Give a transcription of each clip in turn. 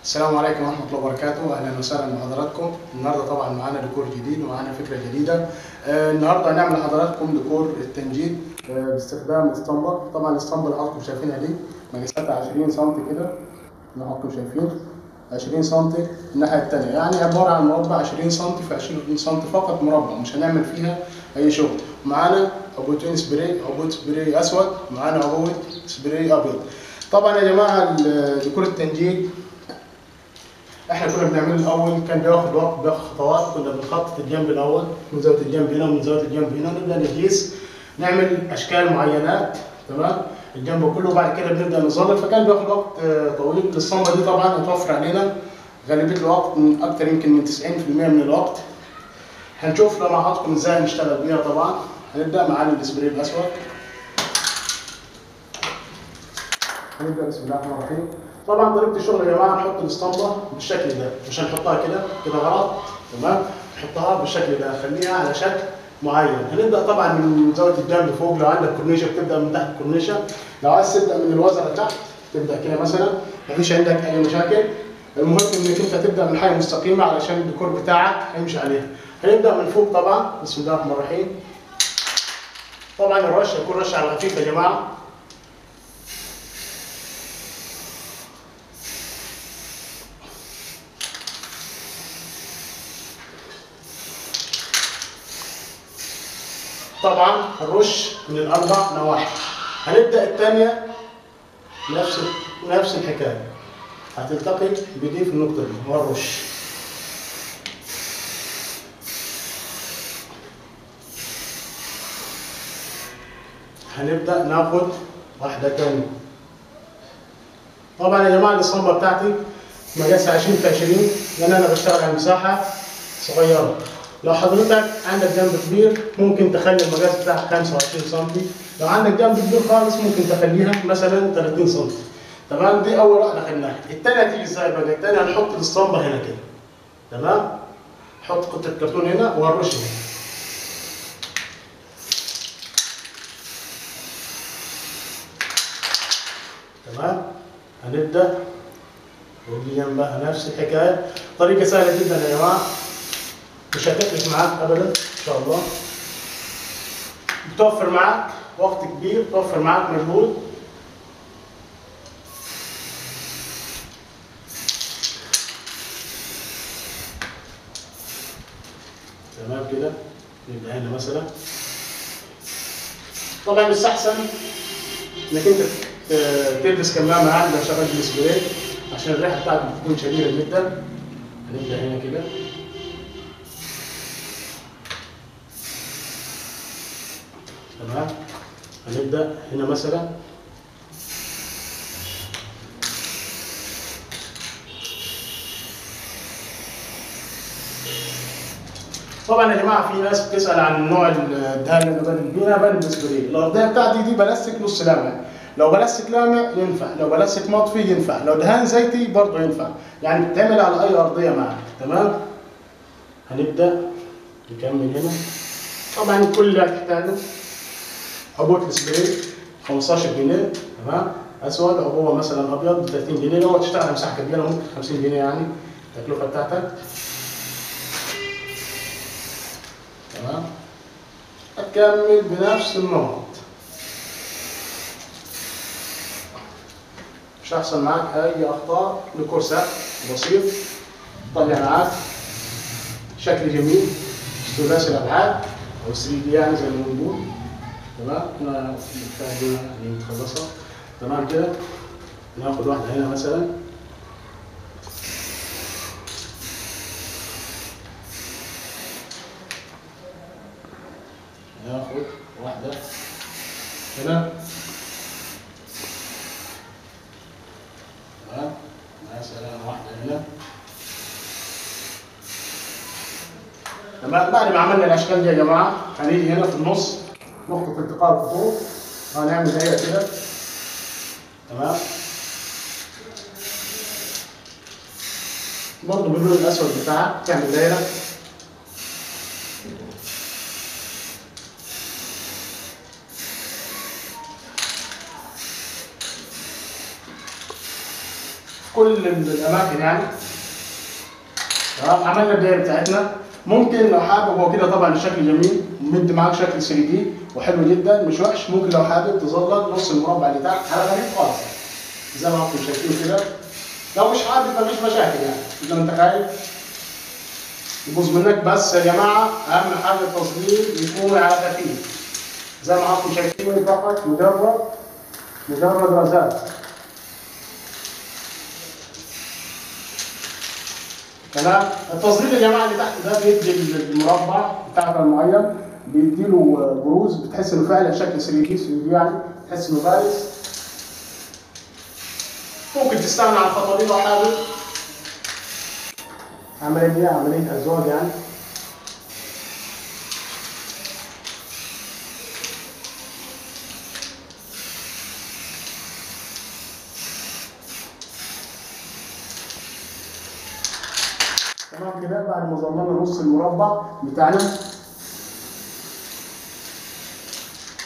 السلام عليكم ورحمة الله وبركاته، أهلا وسهلا بحضراتكم. النهارده طبعا معانا ديكور جديد ومعانا فكرة جديدة. النهارده هنعمل لحضراتكم ديكور التنجيد باستخدام اسطمبة. طبعا الاسطمبة اللي حضراتكم شايفينها دي مقاساتها 20 سم كده، اللي حضراتكم شايفين 20 سم الناحية التانية، يعني عبارة عن مربع 20 سم في 20 سم فقط، مربع مش هنعمل فيها أي شغل. معانا عبوتين سبراي، عبوة سبراي أسود، ومعانا عبوة سبراي أبيض. طبعا يا جماعة ديكور التنجيد احنا كنا بنعمله الاول، كان بياخد وقت، بياخد خطوات. كنا بنخطط الجنب الاول من زاويه الجنب هنا ومن زاويه الجنب هنا، نبدا نقيس، نعمل اشكال معينات، تمام، الجنب كله، وبعد كده بنبدا نظلل. فكان بياخد وقت طويل. الاسطمبه دي طبعا هتوفر علينا غالبيه الوقت، من اكثر يمكن من 90% من الوقت. هنشوف مع حضراتكم ازاي نشتغل بيها. طبعا هنبدا معانا السبراي الاسود. هنبدا بسم الله الرحمن الرحيم. طبعا طريقه الشغل يا جماعه، نحط الاسطمبه بالشكل ده، مش هنحطها كده كده غلط، تمام، نحطها بالشكل ده، نخليها على شكل معين. هنبدا طبعا من زاويه الجنب فوق، لو عندك كورنيشه بتبدا من تحت الكورنيشه، لو عايز تبدا من الوزره تحت تبدا كده مثلا، مفيش عندك اي مشاكل. المهم انك انت تبدا من حاجه مستقيمه علشان الديكور بتاعك هيمشي عليها. هنبدا من فوق طبعا، بسم الله الرحمن الرحيم. طبعا الرش هيكون رش على خفيف يا جماعه. طبعا الرش من الاربع نواحي. هنبدا الثانيه نفس الحكايه، هتلتقي بدي في النقطه دي والرش. هنبدا ناخد واحده ثانيه. طبعا يا جماعه الاسطمبه بتاعتي مقاسها 20 في 20، لان انا بشتغل على مساحه صغيره. لو حضرتك عندك جنب كبير ممكن تخلي المقاس بتاعك 25 سم، لو عندك جنب كبير خالص ممكن تخليها مثلا 30 سم. تمام، دي اول واحده خدناها. الثانيه هتيجي ازاي بقى؟ الثانيه هنحط الاسطمبه هنا كده، تمام، نحط قطعه كرتون هنا وهنرش هنا، تمام. هنبدا ودي جنبها نفس الحكايه. طريقه سهله جدا يا جماعه، مش هتكلف معاك ابدا ان شاء الله، بتوفر معاك وقت كبير، بتوفر معاك مجهود. تمام كده. نبدا هنا مثلا. طبعا يستحسن انك انت تلبس كمامه عادي لو شغال بالسبراي، عشان الريحه بتاعته بتكون شديده جدا. هنبدا هنا كده، تمام. هنبدا هنا مثلا، طبعا يا جماعه في ناس بتسال عن نوع الدهان اللي بني بيه. انا بني بالسبراي. الارضيه بتاعتي دي بلاستيك نص لامع، لو بلاستيك لامع ينفع، لو بلاستيك مطفي ينفع، لو دهان زيتي برضه ينفع، يعني بتتعمل على اي ارضيه معاك، تمام. هنبدا نكمل هنا. طبعا كل اللي هتحتاجه عبوه السبراي 15 جنيه، تمام، اسود، عبوه مثلا ابيض ب 30 جنيه. لو هتشتغل على مساحه كبيره ممكن 50 جنيه يعني التكلفه بتاعتك، تمام. هتكمل بنفس النمط، مش هيحصل معاك اي اخطاء. ديكور سهل بسيط، طلع معاك شكل جميل ثلاثي الابعاد او 3 دي يعني زي ما بنقول، تمام. احنا دي يعني مخلصه، تمام كده. ناخد واحده هنا مثلا، ناخد واحده هنا، تمام، مثلا واحده هنا، تمام. بعد ما عملنا الاشكال دي يا جماعه، هنيجي هنا في النص نقطه التقاء الخطوط، هنعمل دايره كده، تمام، برضه باللون الاسود بتاعك تعمل دايره، كل كل الاماكن يعني. تمام، عملنا الدايره بتاعتنا. ممكن لو حابب، هو كده طبعا الشكل جميل، مدي معاك شكل 3 دي وحلو جدا مش وحش. ممكن لو حابب تظلل نص المربع اللي تحت على خفيف خالص زي ما انتم شايفين كده. لو مش حابب مفيش مشاكل يعني، زي ما انت خايف يبوظ منك. بس يا جماعه اهم حاجه التظليل يكون على خفيف زي ما انتم شايفين، فقط مجرد رذاذ. تمام. التظليل يا جماعه اللي تحت ده بيدي المربع بتاعك المعين، بيديله بروز، بتحس انه فعلا شكل 3 دي يعني، تحس انه بارز. ممكن تستغنى عن الخطوه دي لو حابب. عمليه ازواج يعني. تمام كده. بعد ما ظللنا نص المربع بتاعنا،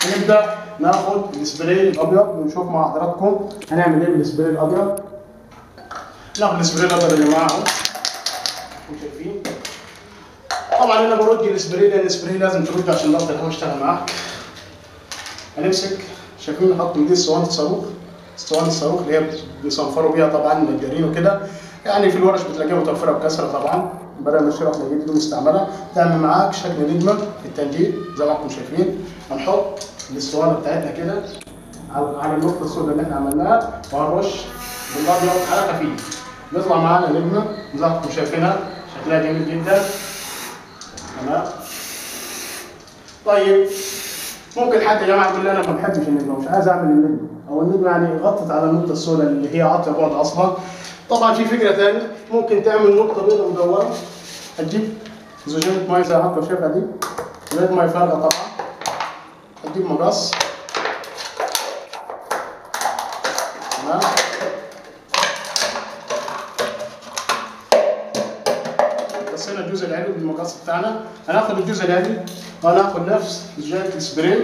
هنبدا ناخد السبراي الابيض ونشوف مع حضراتكم هنعمل ايه بالسبراي الابيض. ناخد السبراي الابيض يا جماعه اهو، انتم شايفين. طبعا انا برج السبراي لان السبراي لازم ترج عشان ضغط الهواء يشتغل معاك. هنمسك، شايفين نحط دي اسطوانه الصاروخ، اسطوانه الصاروخ اللي هي بيصنفروا بيها طبعا النجارين وكده يعني. في الورش بتلاقيها متوفره بكثره طبعا، بدل ما نشتري احنا جديد ومستعمله. تعمل معاك شكل نجمه في التنجيد زي ما انتم شايفين. هنحط الاسطوانه بتاعتنا كده على النقطه السوداء اللي احنا عملناها، وهنرش بالابيض على خفيف. يطلع معانا نجمه زي ما انتم شايفينها، شكلها جميل جدا. تمام. طيب ممكن حد يا جماعه يقول لي انا ما بحبش النجمه، مش عايز اعمل النجمه، او النجمه يعني غطت على النقطه السوداء اللي هي عاطيه بعد اصلا. طبعا في فكره ثانيه، ممكن تعمل نقطه بيضاء مدوره. هتجيب زجاجه ميه زي ما شايفها دي، زجاجه ميه فارغه طبعا. هتجيب مقص. تمام. قصينا الجزء العلوي بالمقص بتاعنا. هناخد الجزء العلوي وهناخد نفس زجاجه السبراي.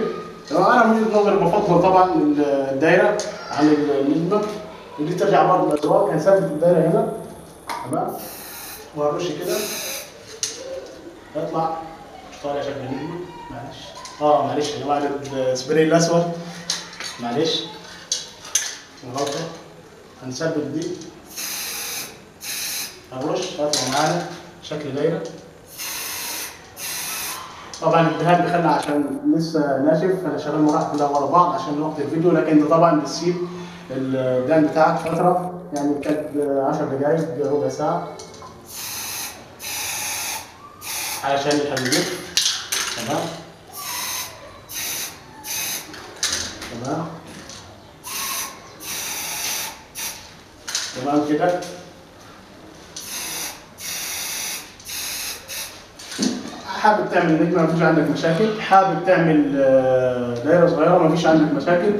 انا من وجهه نظري بفضل طبعا الدايره عن النجمه، ودي ترجع برضه للازواج. هنثبت الدايره هنا. تمام. وهرش كده يطلع مش طالع شكل نجمه. معلش يا جماعه السبراي الاسود، معلش غلطه. هنثبت دي، هنرش هيطلع معانا شكل دايره. طبعا الدهان بخلع عشان لسه ناشف، انا شغال مراحل كلها ورا بعض عشان وقت الفيديو. لكن انت طبعا بتسيب الدهان بتاعك فتره يعني، كانت 10 دقائق ربع ساعه علشان يخليه. تمام. تمام كده. حابب تعمل نجمه مفيش عندك مشاكل، حابب تعمل دايره صغيره مفيش عندك مشاكل.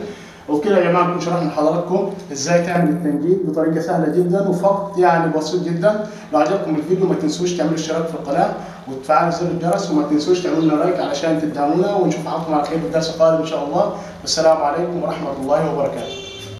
وبكده يا جماعه نكون شرحنا لحضراتكم ازاي تعمل التنجيد بطريقه سهله جدا وفقط يعني بسيط جدا. لو عجبكم الفيديو ما تنسوش تعملوا اشتراك في القناه وتفعلوا زر الجرس، وما تنسوش تعملوا لنا لايك علشان تدعمونا، ونشوف معاكم على خير في الدرس القادم ان شاء الله. والسلام عليكم ورحمه الله وبركاته.